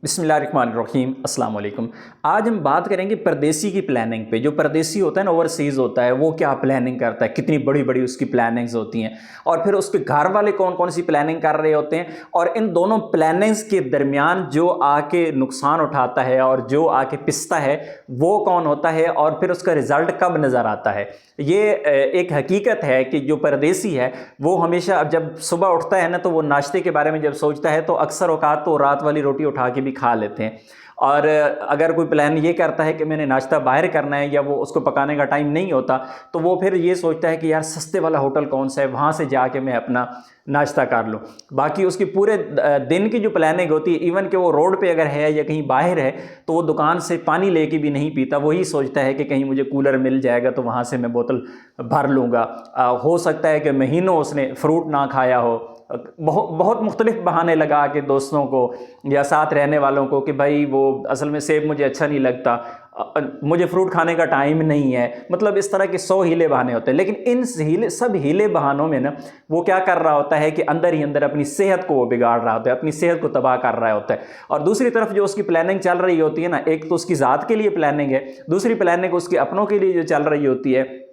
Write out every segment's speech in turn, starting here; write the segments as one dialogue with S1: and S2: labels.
S1: बिस्मिल्लाहिर्रहमानिर्रहीम अस्सलाम वालेकुम। आज हम बात करेंगे परदेसी की प्लानिंग पे। जो परदेसी होता है ना, ओवरसीज़ होता है, वो क्या प्लानिंग करता है, कितनी बड़ी बड़ी उसकी प्लानिंग्स होती हैं, और फिर उसके घर वाले कौन कौन सी प्लानिंग कर रहे होते हैं, और इन दोनों प्लानिंग्स के दरमियान जो आके नुकसान उठाता है और जो आके पिसता है वो कौन होता है, और फिर उसका रिज़ल्ट कब नज़र आता है। ये एक हकीकत है कि जो परदेसी है वो हमेशा जब सुबह उठता है ना, तो वो नाश्ते के बारे में जब सोचता है तो अक्सर औकात तो रात वाली रोटी उठा के भी खा लेते हैं। और अगर कोई प्लान ये करता है कि मैंने नाश्ता बाहर करना है या वो उसको पकाने का टाइम नहीं होता, तो वो फिर ये सोचता है कि यार सस्ते वाला होटल कौन सा है, वहाँ से जाके मैं अपना नाश्ता कर लूँ। बाकी उसकी पूरे दिन की जो प्लानिंग होती है, इवन कि वो रोड पे अगर है या कहीं बाहर है, तो वो दुकान से पानी लेके भी नहीं पीता। वही सोचता है कि कहीं मुझे कूलर मिल जाएगा तो वहाँ से मैं बोतल भर लूँगा। हो सकता है कि महीनों उसने फ्रूट ना खाया हो। बहुत बहुत मुख्तलिफ बहाने लगा के दोस्तों को या साथ रहने वालों को कि भाई वो असल में सेब मुझे अच्छा नहीं लगता, मुझे फ्रूट खाने का टाइम नहीं है। मतलब इस तरह के 100 हीले बहाने होते हैं। लेकिन इन सब हीले बहानों में ना वो क्या कर रहा होता है कि अंदर ही अंदर अपनी सेहत को वो बिगाड़ रहा होता है, अपनी सेहत को तबाह कर रहा होता है। और दूसरी तरफ जो उसकी प्लानिंग चल रही होती है ना, एक तो उसकी ज़ात के लिए प्लानिंग है, दूसरी प्लानिंग उसके अपनों के लिए जो चल रही होती है,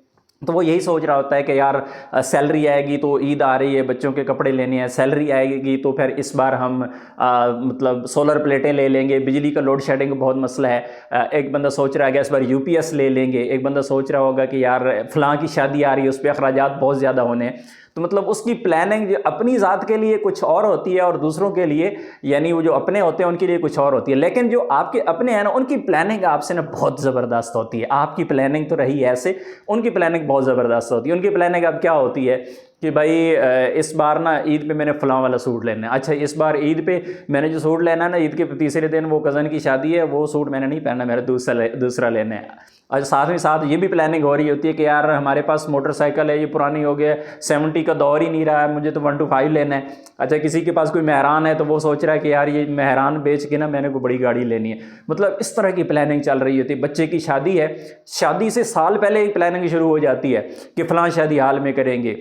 S1: तो वो यही सोच रहा होता है कि यार सैलरी आएगी तो ईद आ रही है, बच्चों के कपड़े लेने हैं, सैलरी आएगी तो फिर इस बार हम मतलब सोलर प्लेटें ले लेंगे, बिजली का लोड शेडिंग बहुत मसला है। एक बंदा सोच रहा है कि इस बार यूपीएस ले लेंगे, एक बंदा सोच रहा होगा कि यार फलां की शादी आ रही है, उस पर अखराजात बहुत ज़्यादा होने हैं। तो मतलब उसकी प्लानिंग जो अपनी ज़ात के लिए कुछ और होती है और दूसरों के लिए, यानी वो जो अपने होते हैं उनके लिए कुछ और होती है। लेकिन जो आपके अपने हैं ना, उनकी प्लानिंग आपसे ना बहुत ज़बरदस्त होती है। आपकी प्लानिंग तो रही ऐसे, उनकी प्लानिंग बहुत ज़बरदस्त होती है। उनकी प्लानिंग अब क्या होती है कि भाई इस बार ना ईद पे मैंने फ़लाँ वाला सूट लेना है। अच्छा, इस बार ईद पे मैंने जो सूट लेना है ना, ईद के तीसरे दिन वो कज़न की शादी है, वो सूट मैंने नहीं पहनना, मेरा दूसरा लेना है। और साथ में साथ ये भी प्लानिंग हो रही होती है कि यार हमारे पास मोटरसाइकिल है, ये पुरानी हो गया, 70 का दौर ही नहीं रहा है, मुझे तो 125 लेना है। अच्छा, किसी के पास कोई मेहरान है तो वो सोच रहा है कि यार ये मेहरान बेच के ना मैंने कोई बड़ी गाड़ी लेनी है। मतलब इस तरह की प्लानिंग चल रही होती है। बच्चे की शादी है, शादी से साल पहले ही प्लानिंग शुरू हो जाती है कि फ़लाँ शादी हाल में करेंगे,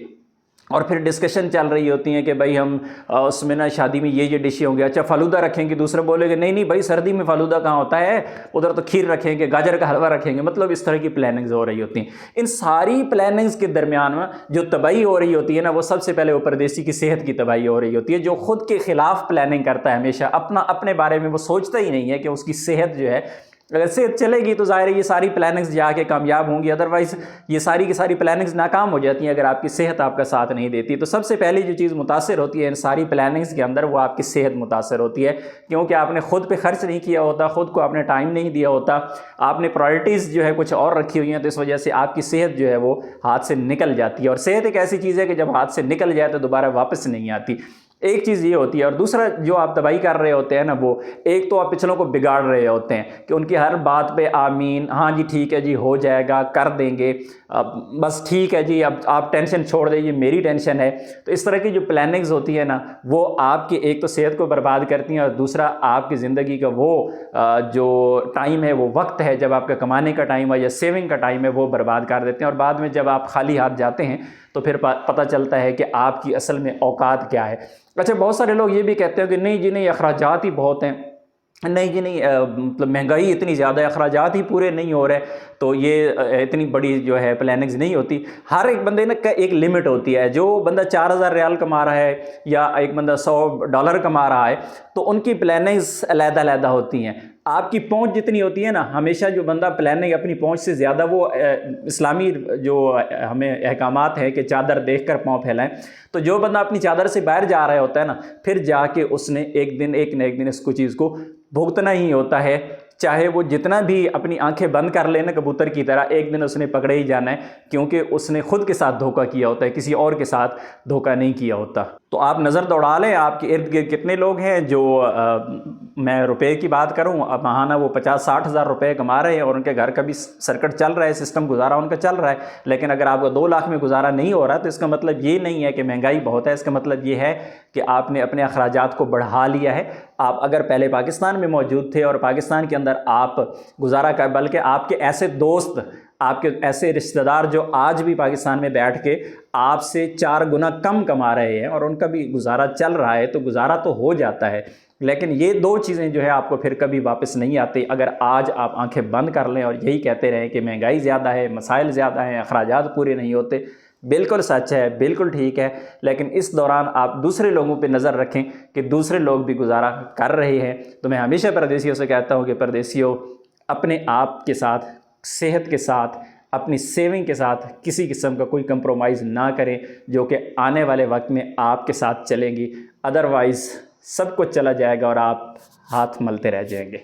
S1: और फिर डिस्कशन चल रही होती हैं कि भाई हम उसमें ना शादी में ये डिशें होंगी। अच्छा, फ़ालूदा रखेंगे, दूसरे बोलेंगे नहीं नहीं भाई सर्दी में फ़ालूदा कहाँ होता है, उधर तो खीर रखेंगे, गाजर का हलवा रखेंगे। मतलब इस तरह की प्लानिंग्स हो रही होती हैं। इन सारी प्लानिंग्स के दरमियान में जो तबाही हो रही होती है ना, वो सबसे पहले वो परदेसी की सेहत की तबाही हो रही होती है, जो खुद के ख़िलाफ़ प्लानिंग करता है हमेशा। अपने बारे में वो सोचता ही नहीं है कि उसकी सेहत जो है, अगर सेहत चलेगी तो ज़ाहिर है ये सारी प्लानिंग्स जाके कामयाब होंगी। अदरवाइज़ ये सारी की सारी प्लानिंग्स नाकाम हो जाती हैं अगर आपकी सेहत आपका साथ नहीं देती। तो सबसे पहली जो चीज़ मुतासर होती है इन सारी प्लानिंग्स के अंदर, वो आपकी सेहत मुतासर होती है, क्योंकि आपने ख़ुद पे खर्च नहीं किया होता, ख़ुद को आपने टाइम नहीं दिया होता, आपने प्रायोरिटीज़ जो है कुछ और रखी हुई हैं। तो इस वजह से आपकी सेहत जो है वो हाथ से निकल जाती है। और सेहत एक ऐसी चीज़ है कि जब हाथ से निकल जाए तो दोबारा वापस नहीं आती। एक चीज़ ये होती है। और दूसरा जो आप तबाही कर रहे होते हैं ना, वो एक तो आप पिछलों को बिगाड़ रहे होते हैं कि उनकी हर बात पे आमीन, हाँ जी ठीक है जी हो जाएगा, कर देंगे, बस ठीक है जी, अब आप टेंशन छोड़ दीजिए, मेरी टेंशन है। तो इस तरह की जो प्लानिंग्स होती है ना, वो आपकी एक तो सेहत को बर्बाद करती हैं, और दूसरा आपकी ज़िंदगी का वो जो टाइम है, वो वक्त है जब आपका कमाने का टाइम है या सेविंग का टाइम है, वो बर्बाद कर देते हैं। और बाद में जब आप खाली हाथ जाते हैं तो फिर पता चलता है कि आपकी असल में औकात क्या है। अच्छा, बहुत सारे लोग ये भी कहते हैं कि नहीं जी नहीं, अखराजात ही बहुत हैं, नहीं जी नहीं, मतलब महंगाई इतनी ज़्यादा है, अखराजात ही पूरे नहीं हो रहे, तो ये इतनी बड़ी जो है प्लानिंग्स नहीं होती। हर एक बंदे ने का एक लिमिट होती है। जो बंदा 4000 रियाल कमा रहा है या एक बंदा $100 कमा रहा है, तो उनकी प्लानिंग्स अलग-अलग होती हैं। आपकी पहुंच जितनी होती है ना, हमेशा जो बंदा प्लानिंग अपनी पहुंच से ज़्यादा, वो इस्लामी जो हमें अहकामात है कि चादर देखकर पाँव फैलाएं, तो जो बंदा अपनी चादर से बाहर जा रहा होता है ना, फिर जाके उसने एक न एक दिन इसको चीज़ को भुगतना ही होता है। चाहे वो जितना भी अपनी आंखें बंद कर लेना कबूतर की तरह, एक दिन उसने पकड़े ही जाना है, क्योंकि उसने खुद के साथ धोखा किया होता है, किसी और के साथ धोखा नहीं किया होता। तो आप नज़र दौड़ा लें, आपके इर्द गिर्द कितने लोग हैं जो मैं रुपए की बात करूं, अब महाना वो 50-60 हज़ार रुपये कमा रहे हैं और उनके घर का भी सर्किट चल रहा है, सिस्टम गुजारा उनका चल रहा है। लेकिन अगर आपको 2 लाख में गुजारा नहीं हो रहा, तो इसका मतलब ये नहीं है कि महंगाई बहुत है, इसका मतलब ये है कि आपने अपने अखराजात को बढ़ा लिया है। आप अगर पहले पाकिस्तान में मौजूद थे और पाकिस्तान के अंदर आप गुजारा कर, बल्कि आपके ऐसे दोस्त, आपके ऐसे रिश्तेदार जो आज भी पाकिस्तान में बैठ के आपसे 4 गुना कम कमा रहे हैं और उनका भी गुजारा चल रहा है, तो गुजारा तो हो जाता है। لیکن یہ دو چیزیں جو ہے آپ کو پھر کبھی واپس نہیں آتی اگر آج آپ آنکھیں بند کر لیں اور یہی کہتے رہیں کہ مہنگائی زیادہ ہے، مسائل زیادہ ہیں، اخراجات پورے نہیں ہوتے۔ بالکل سچ ہے، بالکل ٹھیک ہے، لیکن اس دوران آپ دوسرے لوگوں پہ نظر رکھیں کہ دوسرے لوگ بھی گزارا کر رہے ہیں۔ تو میں ہمیشہ پردیسیوں سے کہتا ہوں کہ پردیسیوں، اپنے آپ کے ساتھ، صحت کے ساتھ، اپنی سیونگ کے ساتھ کسی قسم کا کوئی کمپرومائز نہ کریں، جو کہ آنے والے وقت میں آپ کے ساتھ چلیں گی۔ ادروائز سب کچھ چلا جائے گا اور آپ ہاتھ ملتے رہ جائیں گے۔